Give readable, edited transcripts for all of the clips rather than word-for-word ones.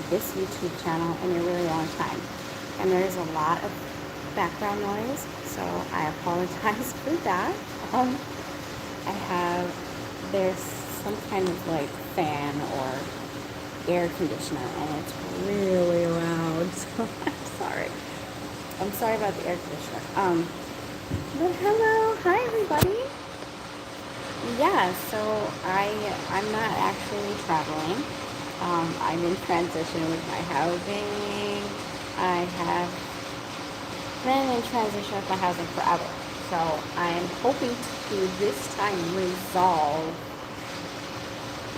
this YouTube channel in a really long time. And there's a lot of background noise, so I apologize for that. I have, there's some kind of like fan or air conditioner, and it's really loud, so I'm sorry. I'm sorry about the air conditioner. But hello, hi everybody. Yeah, so I'm not actually traveling. I'm in transition with my housing. I have been in transition with my housing forever. So I am hoping to this time resolve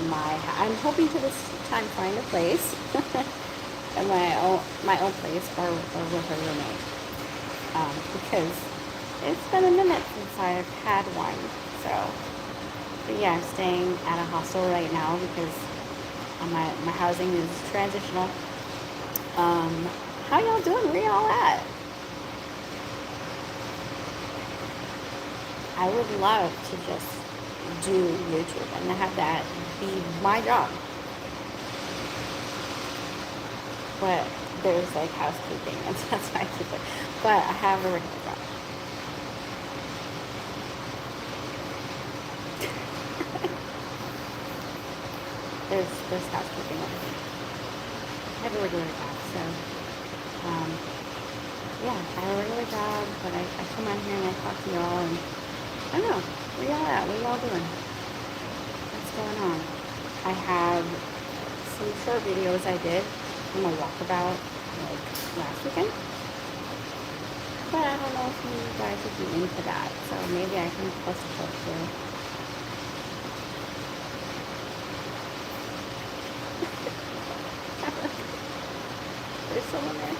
I'm hoping to this time find a place, at my own place or with a roommate. Because it's been a minute since I've had one. So, but yeah, I'm staying at a hostel right now because my housing is transitional. How y'all doing? Where y'all at? I would love to just do YouTube and have that be my job. But there's like housekeeping, and that's why I keep it. But I have a regular job. there's housekeeping everything. I have a regular job, so yeah, I have a regular job, but I come on here and I talk to y'all, and I don't know, where y'all at? What y'all doing? What's going on? I have some short videos I did from a walkabout like last weekend. But I don't know if you guys would be into that, so maybe I can post a clip too. There's someone there.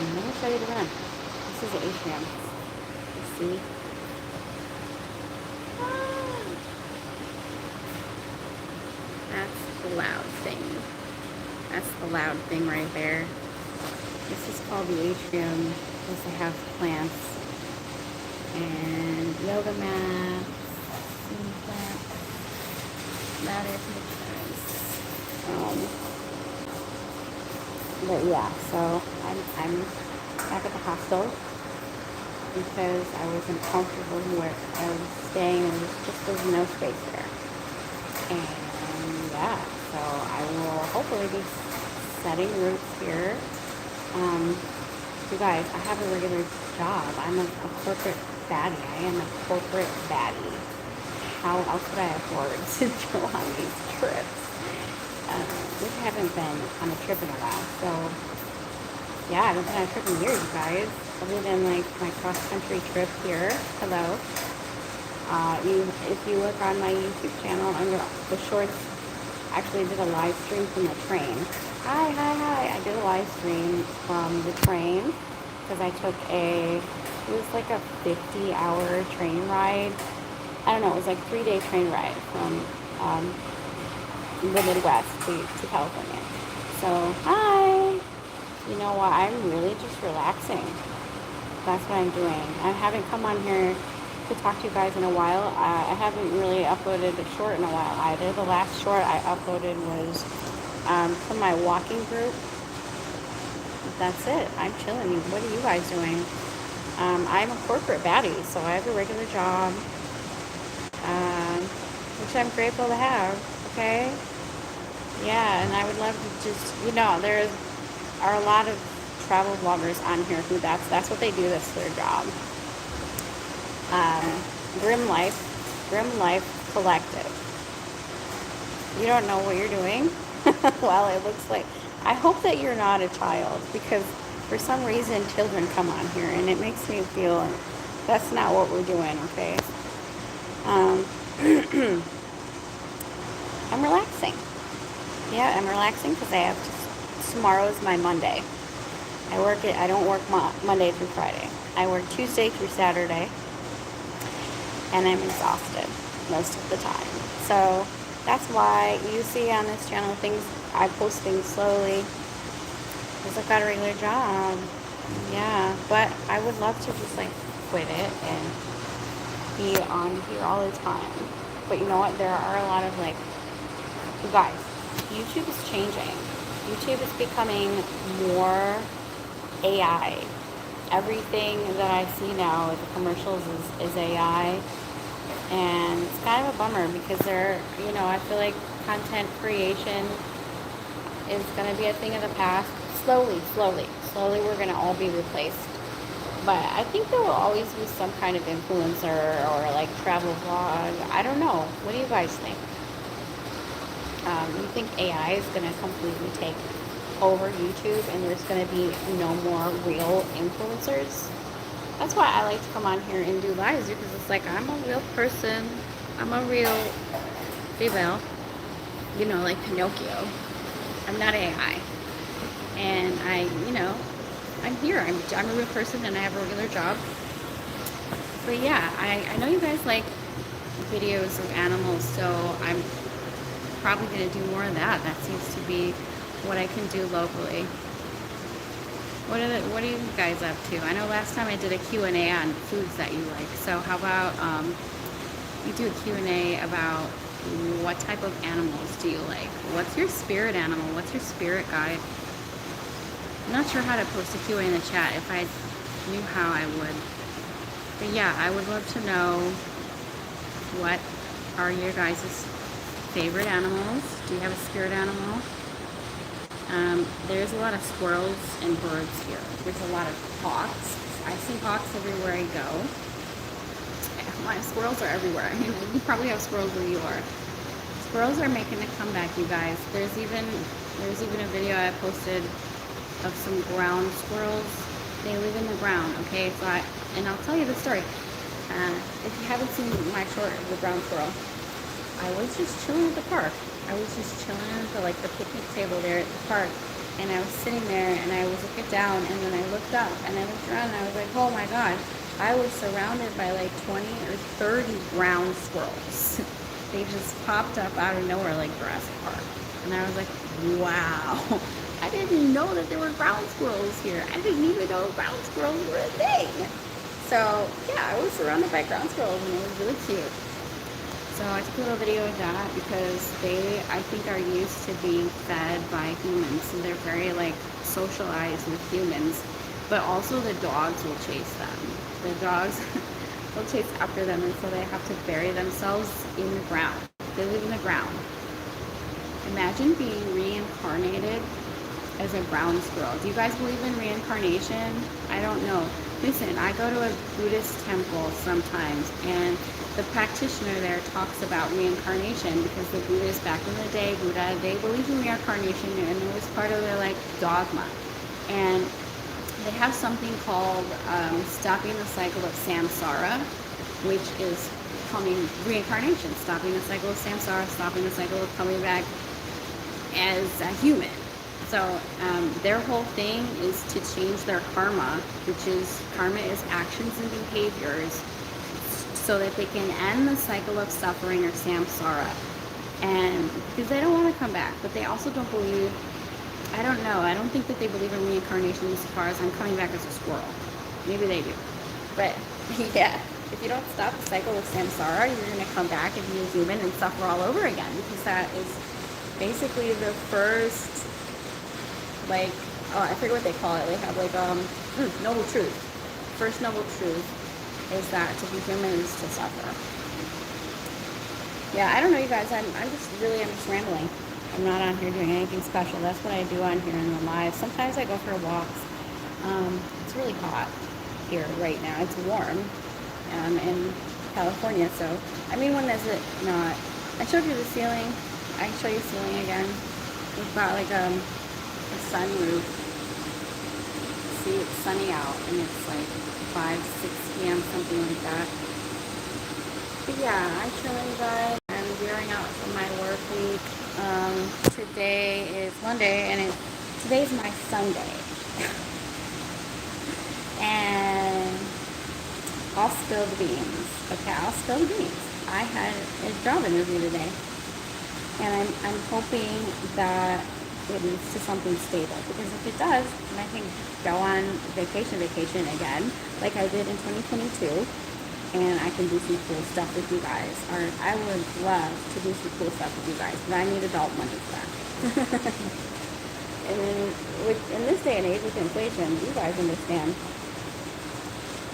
Let me show you the room. This is the atrium. You see? That's the loud thing. That's the loud thing right there. This is called the atrium. Because they have plants and yoga mats, loud air conditioners. But yeah, so I'm back at the hostel because I wasn't comfortable where I was staying, and there's no space there. And yeah, so I will hopefully be setting roots here. You guys, I have a regular job. I'm a corporate baddie. I am a corporate baddie. How else would I afford to go on these trips? Which I haven't been on a trip in a while. So yeah, I haven't been on a trip in years, you guys. Other than like my cross-country trip here. Hello. If you look on my YouTube channel under the shorts, actually did a live stream from the train. Hi. I did a live stream from the train because I took it was like a 50-hour train ride. I don't know, it was like a 3-day train ride from the Midwest to California. So, hi. You know what? I'm really just relaxing. That's what I'm doing. I haven't come on here to talk to you guys in a while. I haven't really uploaded a short in a while either. The last short I uploaded was from my walking group. That's it. I'm chilling. What are you guys doing? I'm a corporate baddie, so I have a regular job, which I'm grateful to have. Okay? Yeah, and I would love to just, there are a lot of travel vloggers on here who that's what they do. That's their job. Grim Life Collective. You don't know what you're doing? Well, it looks like, I hope that you're not a child, because for some reason children come on here and it makes me feel that's not what we're doing, okay? I'm relaxing. Yeah, I'm relaxing because tomorrow's my Monday. I don't work Monday through Friday. I work Tuesday through Saturday, and I'm exhausted most of the time. So that's why you see on this channel I post things slowly. Because I've got a regular job. Yeah, but I would love to just like quit it and be on here all the time. But you know what? There are a lot of like, you guys, YouTube is changing. YouTube is becoming more AI. Everything that I see now with the commercials is AI. And it's kind of a bummer because I feel like content creation is going to be a thing of the past. Slowly, we're going to all be replaced. But I think there will always be some kind of influencer or like travel vlog. I don't know. What do you guys think? You think AI is going to completely take over YouTube and there's going to be no more real influencers? That's why I like to come on here and do lives, because it's like I'm a real person. I'm a real female. Like Pinocchio. I'm not AI. And I'm here. I'm a real person and I have a regular job. But yeah, I know you guys like videos of animals, so I'm probably going to do more of that. That seems to be what I can do locally. What are you guys up to? I know last time I did a Q&A on foods that you like. So how about you do a Q&A about what type of animals do you like? What's your spirit animal? What's your spirit guide? I'm not sure how to post a Q&A in the chat. If I knew how, I would. But yeah, I would love to know what are your guys' favorite animals. Do you have a spirit animal? There's a lot of squirrels and birds here. There's a lot of hawks. I see hawks everywhere I go. My squirrels are everywhere. You probably have squirrels where you are. Squirrels are making a comeback, you guys. There's even a video I posted of some ground squirrels. They live in the ground, okay? And I'll tell you the story. If you haven't seen my short of the ground squirrel, I was just chilling at the park. I was just chilling at the picnic table there at the park, and I was sitting there and I was looking down, and then I looked up and I looked around and I was like, oh my god, I was surrounded by like 20 or 30 ground squirrels. They just popped up out of nowhere like Jurassic Park, and I was like, wow, I didn't know that there were ground squirrels here. I didn't even know ground squirrels were a thing. So yeah, I was surrounded by ground squirrels and it was really cute. So I took a little video of that because they, I think, are used to being fed by humans. And they're very socialized with humans. But also the dogs will chase them. The dogs will chase after them, and so they have to bury themselves in the ground. They live in the ground. Imagine being reincarnated as a ground squirrel. Do you guys believe in reincarnation? I don't know. Listen, I go to a Buddhist temple sometimes, and the practitioner there talks about reincarnation because the Buddhists back in the day, they believed in reincarnation, and it was part of their dogma. And they have something called stopping the cycle of samsara, which is coming reincarnation, stopping the cycle of samsara, stopping the cycle of coming back as a human. So their whole thing is to change their karma, which is actions and behaviors, so that they can end the cycle of suffering or samsara. And because they don't want to come back, but they also don't believe, I don't know, I don't think that they believe in reincarnation as far as I'm coming back as a squirrel. Maybe they do. But yeah, if you don't stop the cycle of samsara, you're going to come back and be a human and suffer all over again, because that is basically the first, I forget what they call it. They have noble truth. First noble truth is that to be human is to suffer. Yeah, I don't know, you guys. I'm just rambling. I'm not on here doing anything special. That's what I do on here in the live. Sometimes I go for walks. It's really hot here right now. It's warm in California. So, when is it not? I showed you the ceiling. I can show you the ceiling again. We've got a sunroof. See, it's sunny out, and it's 5-6 p.m., something like that. But yeah, I'm chilling, guys. I'm gearing out for my work week. Today is Monday, and today's my Sunday. And I'll spill the beans. Okay, I'll spill the beans. I had a job interview today, and I'm hoping that it leads to something stable. Because if it does, then I can go on vacation again, like I did in 2022, and I can do some cool stuff with you guys. Or I would love to do some cool stuff with you guys, but I need adult money for that. And then in this day and age with inflation, you guys understand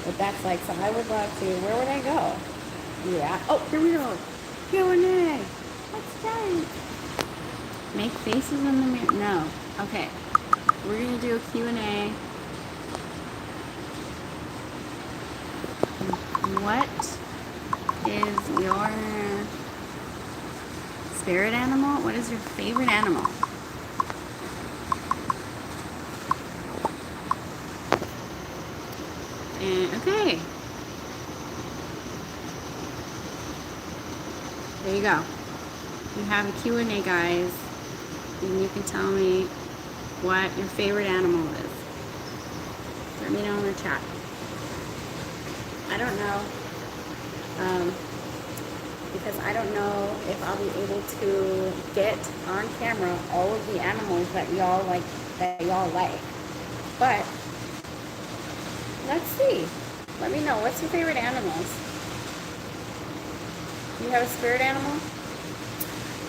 what that's like. So I would love to. Where would I go? Yeah. Oh, here we go. Q&A. Let's go. Make faces in the mirror. No. Okay. We're gonna do a Q&A. What is your spirit animal? What is your favorite animal? And okay. There you go. You have a Q&A, guys, and you can tell me what your favorite animal is. Let me know in the chat. I don't know, because I don't know if I'll be able to get on camera all of the animals that y'all like. But let's see. Let me know. What's your favorite animals? You have a spirit animal?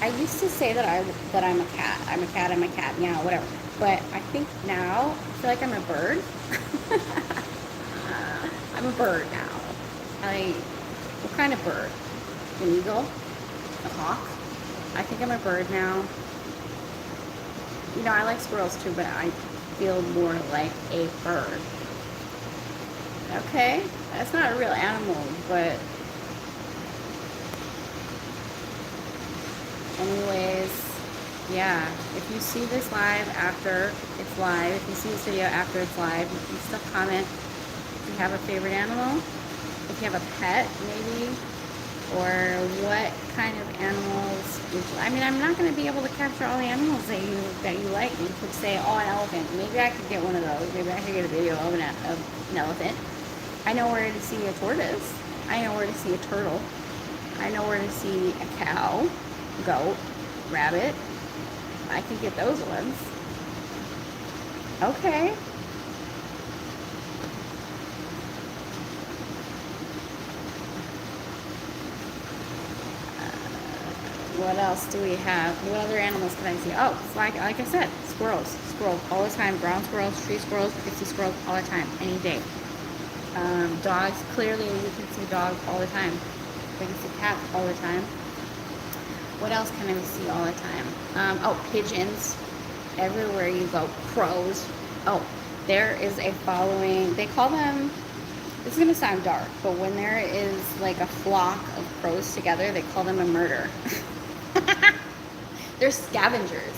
I used to say that I'm a cat. I'm a cat, yeah, whatever. But I think now I feel like I'm a bird. I'm a bird now. What kind of bird? An eagle? A hawk? I think I'm a bird now. You know, I like squirrels too, but I feel more like a bird. Okay, that's not a real animal, but anyways, yeah, if you see this live after it's live, if you see this video after it's live, you can still comment if you have a favorite animal, if you have a pet maybe, or what kind of animals. I mean, I'm not going to be able to capture all the animals that you like. You could say, oh, an elephant. Maybe I could get one of those. Maybe I could get a video of an elephant. I know where to see a tortoise. I know where to see a turtle. I know where to see a cow, goat, rabbit. I could get those ones. Okay. What else do we have? What other animals can I see? Oh, it's like I said, squirrels. Squirrels all the time. Ground squirrels, tree squirrels. You can see squirrels all the time, any day. Dogs, clearly you can see dogs all the time. You can see cats all the time. What else can I see all the time? Oh, pigeons. Everywhere you go. Crows. Oh, there is a following. They call them, this is going to sound dark, but when there is like a flock of crows together, they call them a murder. They're scavengers.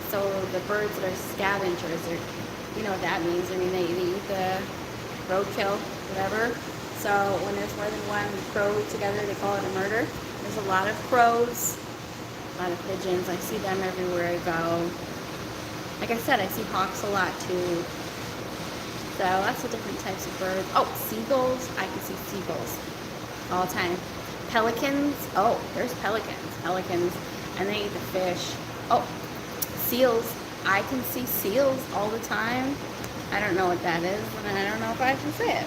So the birds that are scavengers, you know what that means. I mean, they eat the roadkill, whatever. So when there's more than one crow together, they call it a murder. There's a lot of crows, a lot of pigeons. I see them everywhere I go. Like I said, I see hawks a lot too. So lots of different types of birds. Oh, seagulls. I can see seagulls all the time. Pelicans. Oh, there's pelicans. And they eat the fish. Oh, seals. I can see seals all the time. I don't know what that is, and I don't know if I should say it.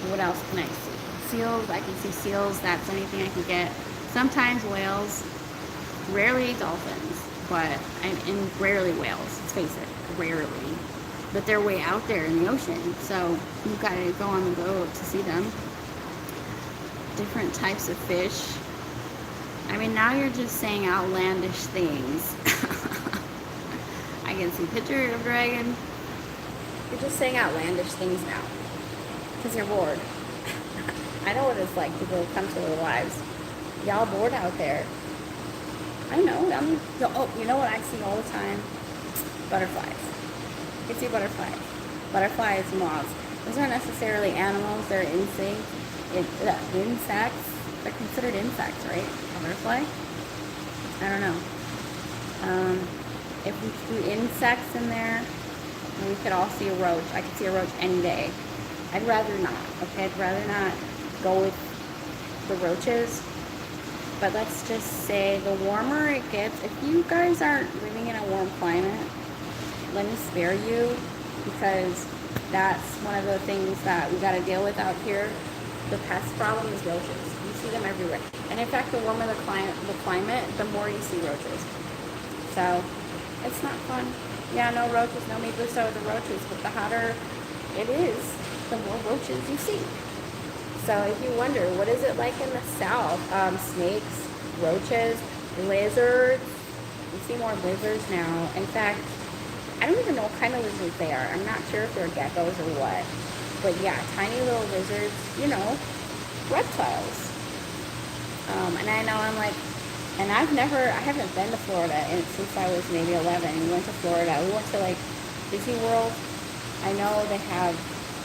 What else can I see? Seals. I can see seals. That's anything I can get. Sometimes whales. Rarely dolphins, but rarely whales. Let's face it, rarely. But they're way out there in the ocean, so you've got to go on the boat to see them. Different types of fish. I mean, now you're just saying outlandish things. I can see picture of dragon. You're just saying outlandish things now because you're bored. I know what it's like to come to their lives. Y'all bored out there. I know. Oh, you know what I see all the time? Butterflies. You can see butterflies. Butterflies, moths. Those aren't necessarily animals. They're insects. Insects. They're considered insects, right? A butterfly? I don't know. If we threw insects in there, we could all see a roach. I could see a roach any day. I'd rather not. Okay, I'd rather not go with the roaches. But let's just say the warmer it gets, if you guys aren't living in a warm climate, let me spare you, because that's one of the things that we got to deal with out here. The pest problem is roaches. You see them everywhere. And in fact, the warmer the climate, the more you see roaches. So it's not fun. Yeah, no roaches, no me gusta with the roaches, but the hotter it is, the more roaches you see. So if you wonder, what is it like in the south? Snakes, roaches, lizards. You see more lizards now. In fact, I don't even know what kind of lizards they are. I'm not sure if they're geckos or what. But yeah, tiny little lizards, you know, reptiles. And I know I'm like, and I haven't been to Florida since I was maybe 11. We went to Florida. We went to like Disney World. I know they have,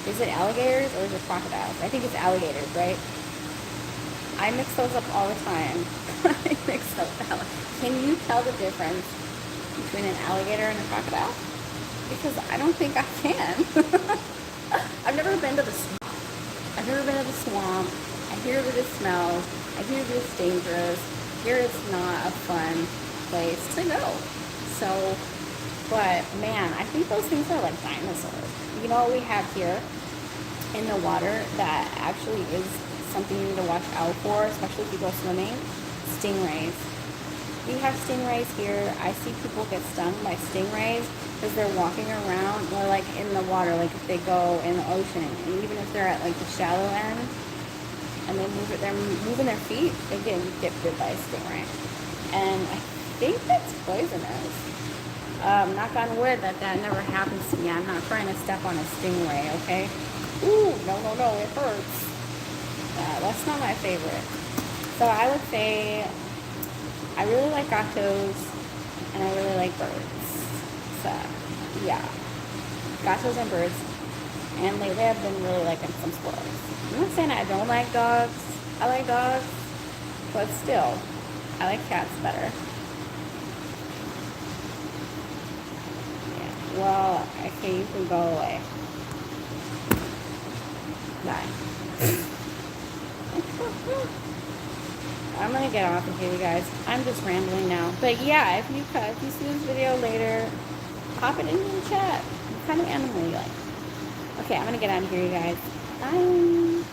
is it alligators or is it crocodiles? I think it's alligators, right? I mix those up all the time. I mix up Can you tell the difference between an alligator and a crocodile? Because I don't think I can. I've never been to the swamp. I hear that it smells. I hear that it's dangerous. Here it's not a fun place to go. So, but man, I think those things are like dinosaurs. You know what we have here in the water that actually is something you need to watch out for, especially if you go swimming? Stingrays. We have stingrays here. I see people get stung by stingrays because they're walking around or like in the water, like if they go in the ocean, and even if they're at like the shallow end and they're moving their feet, they get bit by a stingray. And I think that's poisonous. Knock on wood that never happens to me. I'm not trying to step on a stingray, okay? Ooh, no, it hurts. That's not my favorite. So I would say I really like gatos and I really like birds. So yeah, gatos and birds. And lately I've been really liking some squirrels. I'm not saying I don't like dogs. I like dogs, but still, I like cats better. Yeah. Well, okay, you can go away. Bye. I'm gonna get off of here, you guys. I'm just rambling now. But yeah, if you see this video later, pop it into the chat. What kind of animal you like? Okay, I'm gonna get out of here, you guys. Bye.